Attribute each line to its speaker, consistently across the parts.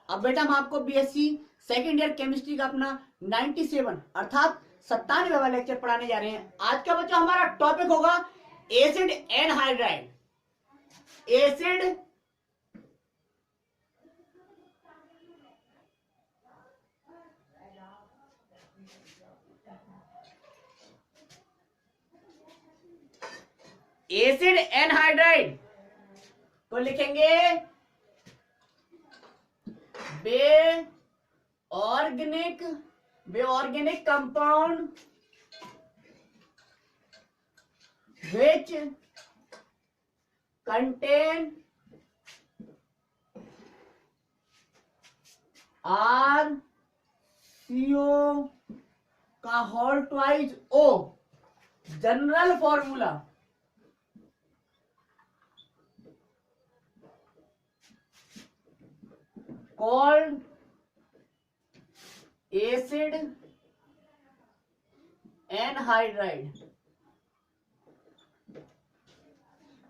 Speaker 1: अब बेटा हम आपको बीएससी सेकेंड ईयर केमिस्ट्री का अपना 97 अर्थात 97 वाला लेक्चर पढ़ाने जा रहे हैं। आज का बच्चा हमारा टॉपिक होगा acid anhydride. Acid acid anhydride तो लिखेंगे बेऑर्गेनिक कंपाउंड which contain RCO का whole twice O। General formula called acid anhydride।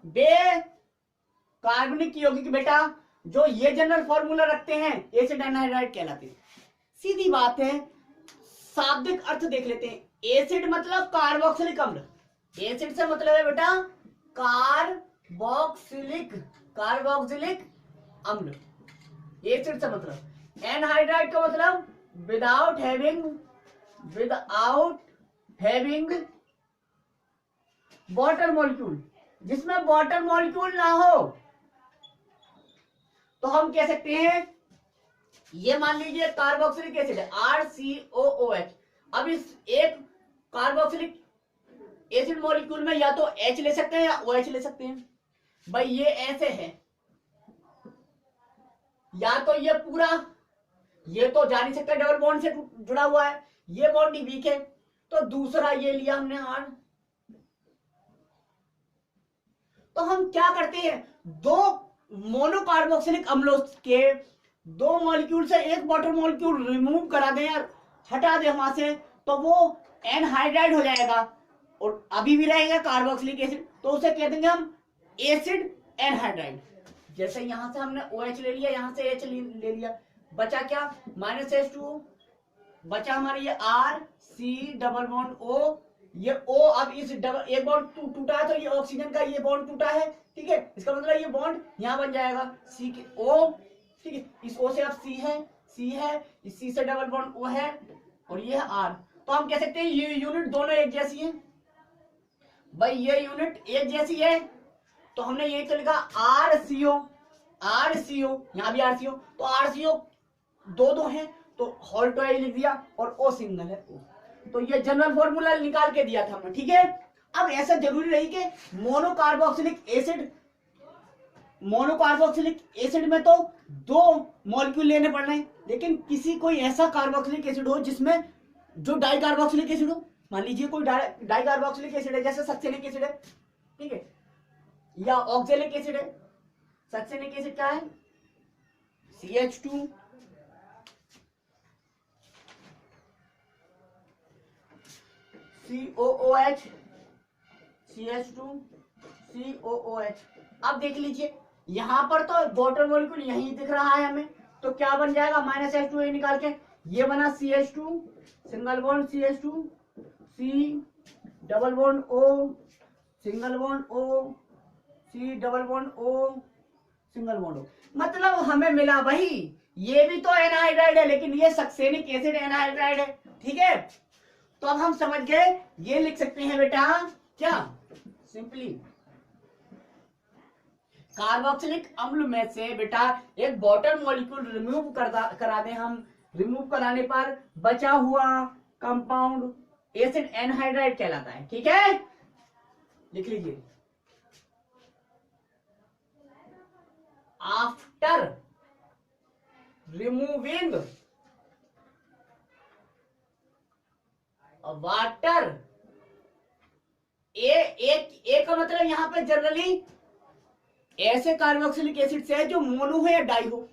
Speaker 1: बे कार्बनिक यौगिक बेटा जो ये जनरल फॉर्मूला रखते हैं एसिड एनहाइड्राइड कहलाते हैं। सीधी बात है, शाब्दिक अर्थ देख लेते हैं। एसिड मतलब कार्बोक्सिलिक अम्ल। एसिड से मतलब है बेटा कार्बोक्सिलिक अम्ल। एसिड से मतलब। एनहाइड्राइड का मतलब विदाउट हैविंग वाटर मॉलिक्यूल, जिसमें वाटर मॉलिक्यूल ना हो तो हम कह सकते हैं, ये मान लीजिए कार्बोक्सिलिक एसिड है RCOOH। अब इस एक कार्बोक्सिलिक एसिड मॉलिक्यूल में या तो H ले सकते हैं या OH ले सकते हैं। भाई ये ऐसे है, या तो ये पूरा, ये तो जा नहीं सकता, डबल बॉन्ड से जुड़ा हुआ है, ये बॉन्ड ही वीक है, तो दूसरा ये लिया हमने R। तो हम क्या करते हैं, दो मोनोकार्बोक्सिलिक अम्लों के दो मॉलिक्यूल से एक वाटर मॉलिक्यूल रिमूव करा दें या हटा दें वहां से, तो वो एनहाइड्राइड हो जाएगा और अभी भी रहेगा कार्बोक्सिलिक एसिड, तो उसे कह देंगे हम एसिड एनहाइड्राइड। जैसे यहां से हमने OH ले लिया, यहां से H ले लिया, बचा क्या -H2O, बचा हमारे ये RC डबल बॉन्ड O। ये O अब इस डबल एक बॉन्ड टूटा है तो ये ऑक्सीजन का ये बॉन्ड टूटा है, ठीक है, इसका मतलब ये बॉन्ड यहां बन जाएगा C के O, ठीक है, इस O से अब C है, इस C से डबल बॉन्ड O है और ये है R। तो हम कह सकते हैं ये यूनिट दोनों एक जैसी है। भाई ये यूनिट एक जैसी है तो हमने यही तो लिखा RCO, यहां भी RCO, तो RCO दो हैं तो होल ट्वाइस लिख दिया और O सिंगल है O। तो ये जनरल फॉर्मूला निकाल के दिया था हमने, ठीक है। अब ऐसा जरूरी नहीं कि मोनोकार्बोक्सिलिक एसिड में तो दो मॉलिक्यूल लेने पड़ रहे हैं, लेकिन किसी कोई ऐसा कार्बोक्सिलिक एसिड हो जिसमें जो डाई कार्बोक्सिलिक एसिड हो, मान लीजिए कोई डाई कार्बोक्सिलिक एसिड है, जैसे सक्सेनिक एसिड है, ठीक है, या ऑक्जेलिक एसिड है। सक्सेनिक एसिड क्या है CH2, COOH, CH2, COOH। अब देख लीजिए यहां पर तो वाटर मॉलिक्यूल यही दिख रहा है हमें, तो क्या बन जाएगा -H2 निकाल के, ये बना CH2 single bond CH2, C double bond O single bond O, C double bond O single bond O। मतलब हमें मिला वही, ये भी तो एनहाइड्राइड है लेकिन ये सक्सेनिक एसिड एनहाइड्राइड है, ठीक है। तो अब हम समझ गए, ये लिख सकते हैं बेटा क्या, सिंपली कार्बोक्सिलिक अम्ल में से बेटा एक वाटर मॉलिक्यूल रिमूव करा दें हम, रिमूव कराने पर बचा हुआ कंपाउंड एसिड एनहाइड्राइड कहलाता है, ठीक है। लिख लीजिए, आफ्टर रिमूविंग वाटर, एक का मतलब यहां पे जनरली ऐसे कार्बोक्सिलिक एसिड से है जो मोनो हो या डाई हो।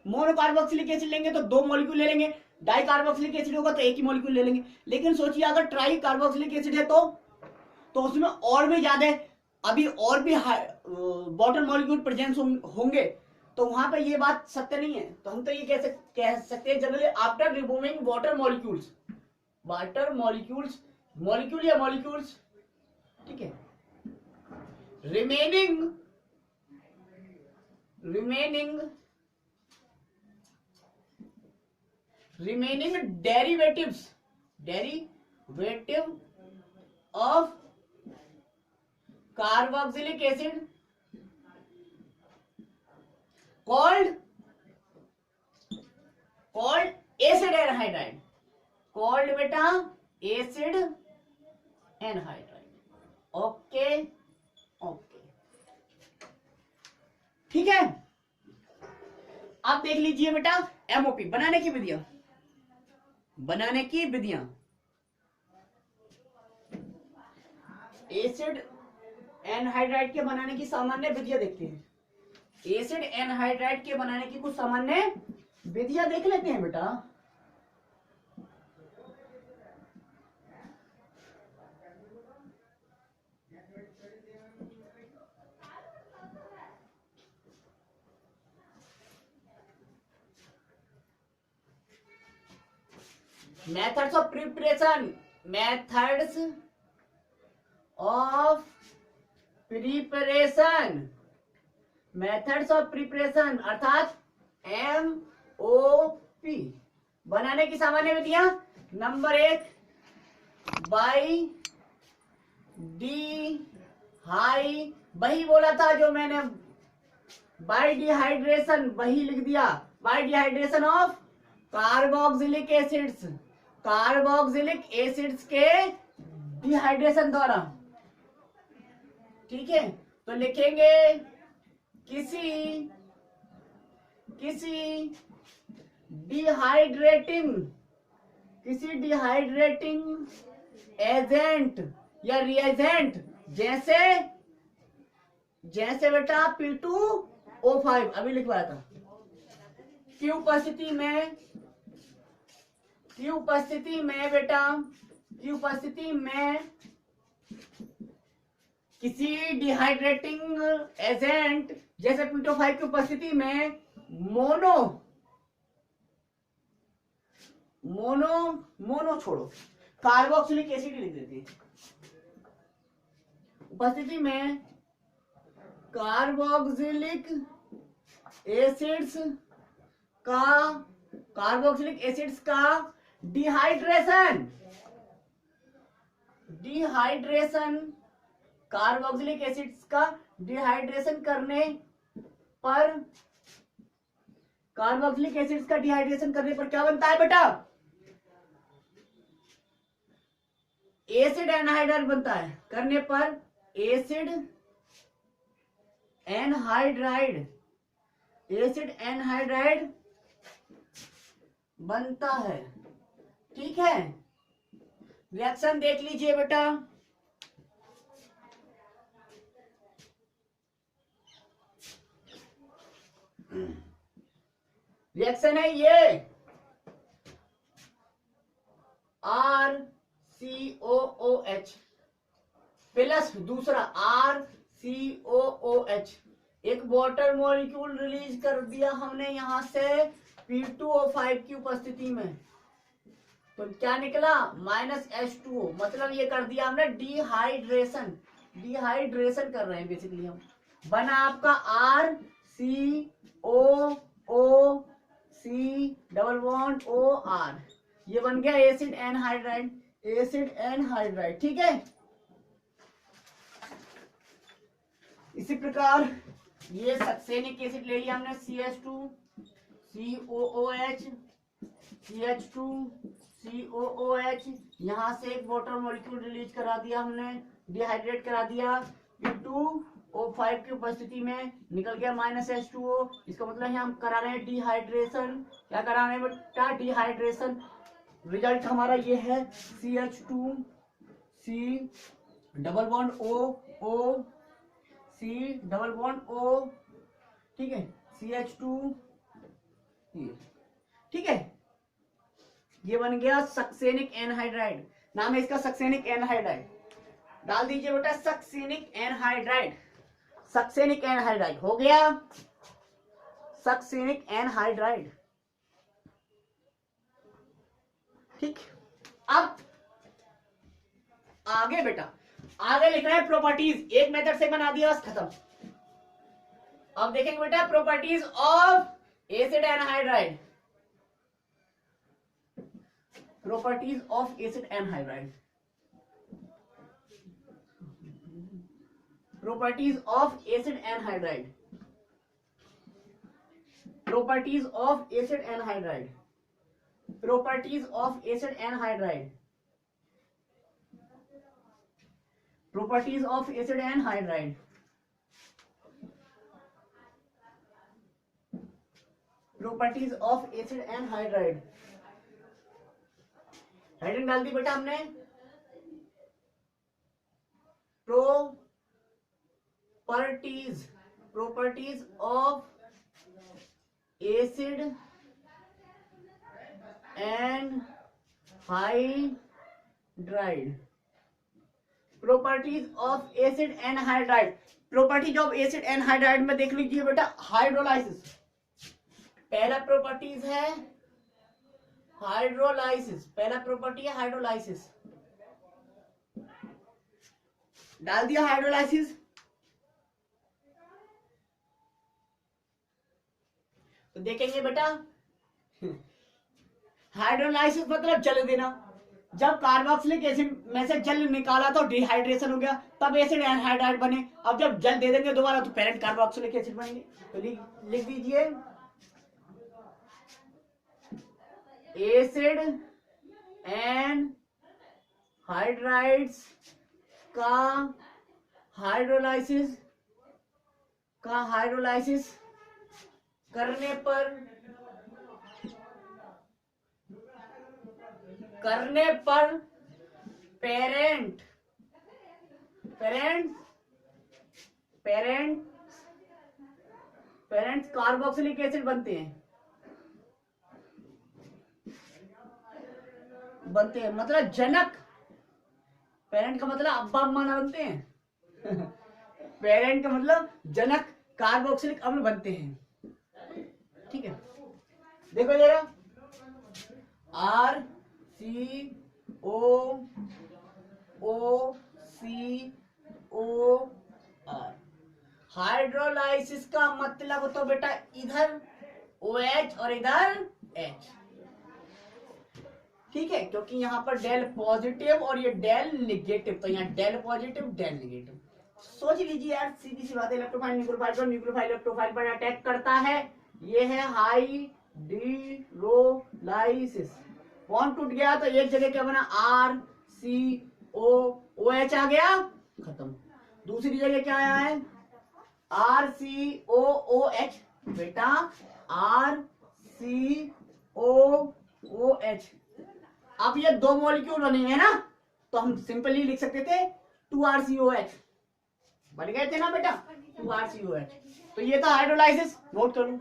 Speaker 1: मोनो कार्बोक्सिलिक एसिड लेंगे तो दो मॉलिक्यूल ले लेंगे, डाई कार्बोक्सिलिक एसिड होगा तो एक ही मॉलिक्यूल ले लेंगे। लेकिन सोचिए अगर ट्राई कार्बोक्सिलिक एसिड है तो उसमें और भी ज्यादा अभी और भी वाटर मॉलिक्यूल प्रेजेंस होंगे, तो वहां पे ये बात सत्य नहीं है। तो हम तो ये कह सकते हैं generally after removing water molecules, water molecules, molecule या मॉलिक्यूल्स, ठीक है, remaining derivative of carboxylic acid called acid anhydride, called बेटा एसिड एनहाइड्राइड। ओके ओके, ठीक है। आप देख लीजिए बेटा एमओपी बनाने की विधियां, एसिड एनहाइड्राइड के बनाने की सामान्य विधियां देखते हैं। एसिड एनहाइड्राइड के बनाने की कुछ सामान्य विधियां देख लेते हैं बेटा। मेथड्स ऑफ प्रिपरेशन, अर्थात MOP बनाने की सामान्य विधियां। नंबर 1 बाई डी हाई, वही बोला था जो मैंने, बाई डिहाइड्रेशन, वही लिख दिया, by dehydration of carboxylic acids के डिहाइड्रेशन द्वारा, ठीक है। तो लिखेंगे किसी डिहाइड्रेटिंग एजेंट या रिएजेंट, जैसे बेटा P2O5 अभी लिखवाया था, की उपस्थिति में किसी डिहाइड्रेटिंग एजेंट जैसे P2O5 की उपस्थिति में मोनो छोड़ो, कार्बोक्सिलिक एसिड लिख देते हैं। उपस्थिति में कार्बोक्सिलिक एसिड्स का डिहाइड्रेशन, कार्बोक्सिलिक एसिड्स का डिहाइड्रेशन करने पर क्या बनता है बेटा? एसिड एनहाइड्राइड बनता है। करने पर एसिड एनहाइड्राइड बनता है, ठीक है। रिएक्शन देख लीजिए बेटा। रिएक्शन है ये RCOOH प्लस दूसरा RCOOH, एक वाटर मॉलिक्यूल रिलीज कर दिया हमने यहां से P2O5 की उपस्थिति में, तो क्या निकला? -H2O, मतलब ये कर दिया हमने डिहाइड्रेशन कर रहे हैं बेसिकली हम। बना आपका RCOOC डबल बॉन्ड OR, ये बन गया एसिड एनहाइड्राइड, ठीक है। इसी प्रकार ये सक्सेनिक एसिड ले लिया हमने, CH2 COOH CH2 COOH, यहां से एक वाटर मॉलिक्यूल रिलीज करा दिया हमने, डिहाइड्रेट करा दिया। P2O5 की उपस्थिति में निकल गया -H2O, इसका मतलब हम करा रहे हैं डिहाइड्रेशन। क्या करा रहे हैं बेटा? डिहाइड्रेशन। रिजल्ट हमारा ये है CH2 C double bond O C double bond O, ठीक है, CH2, ठीक है। ये बन गया सक्सेनिक एनहाइड्राइड, नाम है इसका सक्सेनिक एनहाइड्राइड। डाल दीजिए बेटा सक्सेनिक एनहाइड्राइड हो गया। Succinic anhydride. ठीक, अब आगे बेटा, आगे लिखना है प्रॉपर्टीज। एक मेथड से बना दिया, बस खत्म। अब देखेंगे बेटा properties of acid anhydride. Properties of acid anhydride, properties of acid anhydride, properties of acid anhydride, properties of acid anhydride, properties of acid anhydride, properties of acid anhydride। Heading डाल दी बेटा हमने, properties of acid anhydride, properties of acid anhydride। Properties of acid anhydride में देख लीजिए बेटा, hydrolysis पहला properties है, hydrolysis पहला प्रॉपर्टी है हाइड्रोलाइसिस। डाल दिया हाइड्रोलाइसिस। तो देखेंगे बेटा हाइड्रोलाइसिस मतलब जल देना। जब कार्बोक्सिलिक एसिड में से जल निकाला तो डिहाइड्रेशन हो गया, तब एसिड एनहाइड्राइड बने। अब जब जल दे देंगे दोबारा तो पेरेंट कार्बोक्सिलिक एसिड बनेंगे। तो लिख दीजिए एसिड एनहाइड्राइड्स का हाइड्रोलाइसिस करने पर पेरेंट कार्बोक्सिलिक एसिड बनते हैं। मतलब जनक, पेरेंट का मतलब अब्बा अम्मा ना बनते हैं पेरेंट का मतलब जनक कार्बोक्सिलिक अम्ल बनते हैं। ठीक है, देखो जरा, RCOOCOR। हाइड्रोलाइसिस का मतलब तो बेटा इधर OH और इधर H। ठीक है, क्योंकि यहाँ पर डेल पॉजिटिव और ये डेल निगेटिव, तो यहाँ डेल पॉजिटिव डेल निगेटिव। सोच लीजिए यार, सीधी सी बात है, इलेक्ट्रोफाइल न्यूक्लियोफाइल पर, न्यूक्लियोफाइल इलेक्ट्रोफाइल पर अटैक करता है। ये है हाइड्रोलाइसिस। बॉन्ड टूट गया तो एक जगह क्या बना, RCOOH आ गया, खत्म। दूसरी जगह क्या आया है, RCOOH बेटा, RCOOH। अब ये दो मॉलिक्यूल बने हैं ना, तो हम सिंपली लिख सकते थे 2RCOH। बन गए थे ना बेटा 2RCOH। तो ये था हाइड्रोलाइसिस, नोट करूं।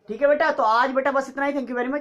Speaker 1: ठीक है बेटा, तो आज बेटा बस इतना ही। Thank you very much.